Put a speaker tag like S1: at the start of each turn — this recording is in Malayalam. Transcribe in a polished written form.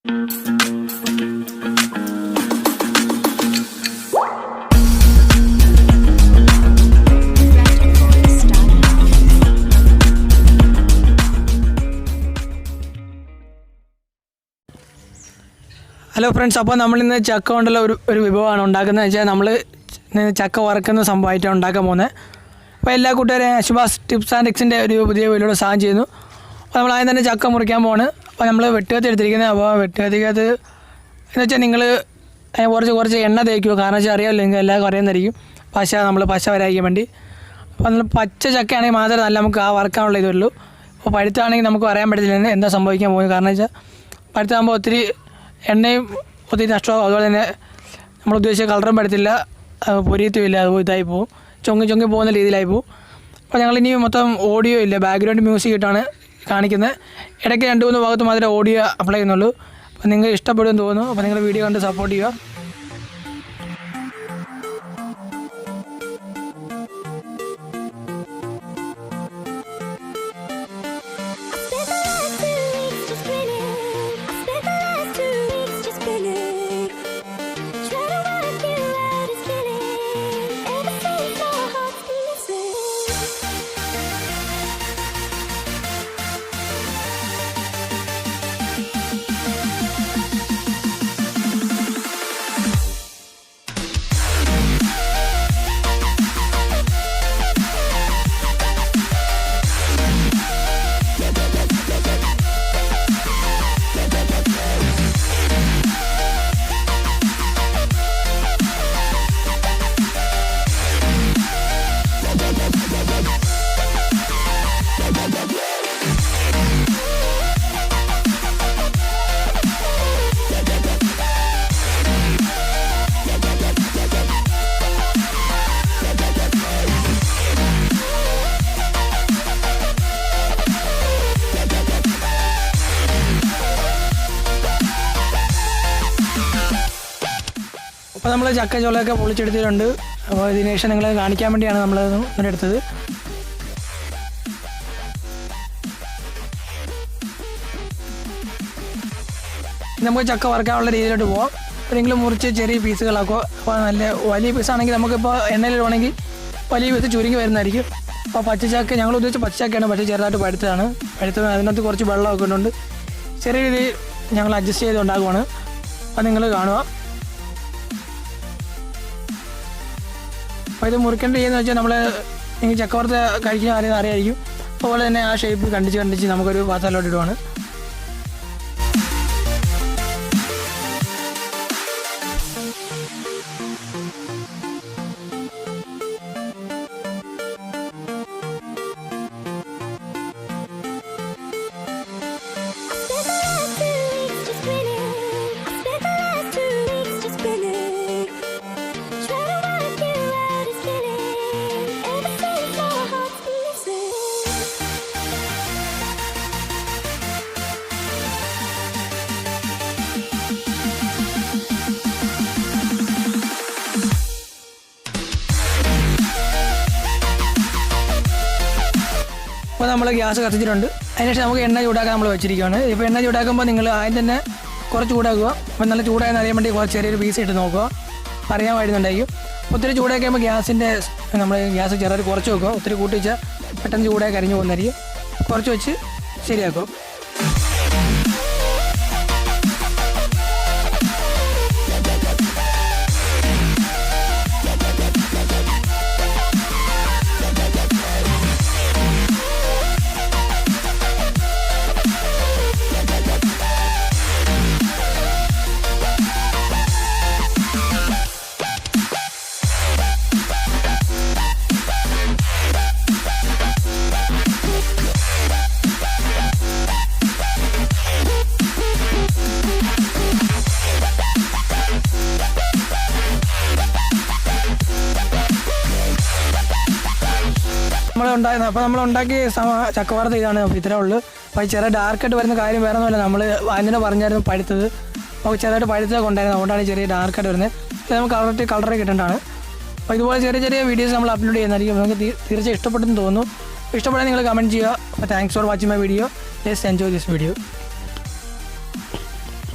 S1: ഹലോ ഫ്രണ്ട്സ്, അപ്പോൾ നമ്മളിന്ന് ചക്ക കൊണ്ടുള്ള ഒരു വിഭവമാണ് ഉണ്ടാക്കുന്നത്. വെച്ചാൽ നമ്മൾ ചക്ക വറക്കുന്ന സംഭവമായിട്ടാണ് ഉണ്ടാക്കാൻ പോകുന്നത്. അപ്പോൾ എല്ലാ കൂട്ടുകാരെയും അശ്വാസ് ടിപ്സ് ആൻഡ് ടിക്സിൻ്റെ ഒരു പുതിയ വീഡിയോയുടെ സാധനം ചെയ്യുന്നു. അപ്പോൾ നമ്മൾ ആദ്യം തന്നെ ചക്ക മുറിക്കാൻ പോവാണ്. അപ്പോൾ നമ്മൾ വെട്ടുകത്തി എടുത്തിരിക്കുന്നത്. അപ്പോൾ വെട്ടുകത്തിക്കകത്ത് എന്ന് വെച്ചാൽ നിങ്ങൾ കുറച്ച് എണ്ണ തേക്കുക. കാരണം വെച്ചാൽ അറിയാമല്ലോ, നിങ്ങൾക്ക് എല്ലാവർക്കും അറിയാമെന്നായിരിക്കും. പശ വരാതിരിക്കാൻ വേണ്ടി. അപ്പോൾ നമ്മൾ പച്ച ചക്കയാണെങ്കിൽ മാത്രമേ നല്ല നമുക്ക് ആ വറക്കാനുള്ള ഇതുള്ളൂ. അപ്പോൾ പഴുത്താണെങ്കിൽ നമുക്ക് അറിയാൻ പറ്റത്തില്ല എന്താ സംഭവിക്കാൻ പോകുന്നത്. കാരണം വെച്ചാൽ പഴുത്താകുമ്പോൾ ഒത്തിരി എണ്ണയും ഒത്തിരി നഷ്ടമാകും. അതുപോലെ തന്നെ നമ്മൾ ഉദ്ദേശിച്ച കളറും പറ്റത്തില്ല, പൊരിയത്തുമില്ല, അത് ഇതായി പോകും, ചൊങ്ങി പോകുന്ന രീതിയിലായി പോകും. അപ്പോൾ ഞങ്ങളിനി മൊത്തം ഓഡിയോ ഇല്ല, ബാക്ക്ഗ്രൗണ്ട് മ്യൂസിക് ഇട്ടാണ് കാണിക്കുന്നത്. ഇടയ്ക്ക് 2-3 ഭാഗത്ത് മാത്രമേ ഓഡിയോ അപ്ലൈ ചെയ്യുന്നുള്ളൂ. അപ്പോൾ നിങ്ങൾ ഇഷ്ടപ്പെടുമെന്ന് തോന്നുന്നു. അപ്പോൾ നിങ്ങൾ വീഡിയോ കണ്ട് സപ്പോർട്ട് ചെയ്യുക. അപ്പോൾ നമ്മൾ ചക്ക ചോളയൊക്കെ പൊളിച്ചെടുത്തിട്ടുണ്ട്. അപ്പോൾ ഇതിന് ശേഷം നിങ്ങളെ കാണിക്കാൻ വേണ്ടിയാണ് നമ്മളത് എടുത്തത്. നമുക്ക് ചക്ക വറക്കാനുള്ള രീതിയിലോട്ട് പോകാം. ഏതെങ്കിലും മുറിച്ച് ചെറിയ പീസുകളാക്കുക. അപ്പോൾ നല്ല വലിയ പീസാണെങ്കിൽ നമുക്കിപ്പോൾ എണ്ണയിലിടുവാണെങ്കിൽ വലിയ പീസ് ചുരുങ്ങി വരുന്നതായിരിക്കും. അപ്പോൾ പച്ചച്ചക്ക ഞങ്ങൾ ഉദ്ദേശിച്ച പച്ചച്ചക്കയാണ്, പക്ഷേ ചെറുതായിട്ട് പഴുത്തത് അതിനകത്ത് കുറച്ച് വെള്ളമൊക്കെ ഉണ്ട്. ചെറിയ രീതിയിൽ ഞങ്ങൾ അഡ്ജസ്റ്റ് ചെയ്ത് ഉണ്ടാക്കുവാണ്. അപ്പോൾ നിങ്ങൾ കാണുക. അപ്പോൾ ഇത് മുറിക്കേണ്ട ചെയ്യുന്നത് വെച്ചാൽ നമ്മൾ നിങ്ങൾ ചക്കവറുത്ത് കഴിക്കുന്ന അറിയായിരിക്കും. അതുപോലെ തന്നെ ആ ഷേപ്പ് കണ്ടിച്ച് നമുക്കൊരു പാത്രത്തിലോട്ട് ഇടുവാണ്. അപ്പോൾ നമ്മൾ ഗ്യാസ് കത്തിച്ചിട്ടുണ്ട്. അതിനുശേഷം നമുക്ക് എണ്ണ ചൂടാക്കാൻ നമ്മൾ വെച്ചിരിക്കുകയാണ്. ഇപ്പോൾ എണ്ണ ചൂടാക്കുമ്പോൾ നിങ്ങൾ ആദ്യം തന്നെ കുറച്ച് ചൂടാക്കുക. അപ്പോൾ നല്ല ചൂടായെന്ന് അറിയാൻ വേണ്ടി കുറച്ച് ചെറിയൊരു പീസ് ഇട്ട് നോക്കുക, അറിയാൻ വരുന്നുണ്ടായിരിക്കും. ഒത്തിരി ചൂടാക്കി കഴിയുമ്പോൾ ഗ്യാസ് ചെറുതായിട്ട് കുറച്ച് വെക്കുക. ഒത്തിരി കൂട്ടി വെച്ചാൽ പെട്ടെന്ന് ചൂടായി കരിഞ്ഞു പോകുന്നതായിരിക്കും. കുറച്ച് വെച്ച് ശരിയാക്കും. അപ്പോൾ നമ്മൾ ഉണ്ടാക്കിയ ചക്കവറുത്ത് ഇതാണ്. അപ്പോൾ ഇത്രേ ഉള്ളൂ. അപ്പോൾ ചെറിയ ഡാർക്കായിട്ട് വരുന്ന കാര്യം വേറെ ഒന്നുമില്ല, നമ്മൾ അതിനെ പറഞ്ഞായിരുന്നു പഴുത്തത്. അപ്പോൾ ചെറുതായിട്ട് പഴുത്തൊക്കെ ഉണ്ടായിരുന്നു, അതുകൊണ്ടാണ് ചെറിയ ഡാർക്കായിട്ട് വരുന്നത്. ഇത് നമുക്ക് കളറൊക്കെ കിട്ടേണ്ടതാണ്. അപ്പോൾ ഇതുപോലെ ചെറിയ വീഡിയോസ് നമ്മൾ അപ്ലോഡ് ചെയ്യുന്നതായിരിക്കും. നമുക്ക് തീർച്ചയായും ഇഷ്ടപ്പെട്ടെന്ന് തോന്നുന്നു. ഇഷ്ടപ്പെടാൻ നിങ്ങൾ കമൻറ്റ് ചെയ്യുക. അപ്പോൾ thanks for watching my video. Let's enjoy this video.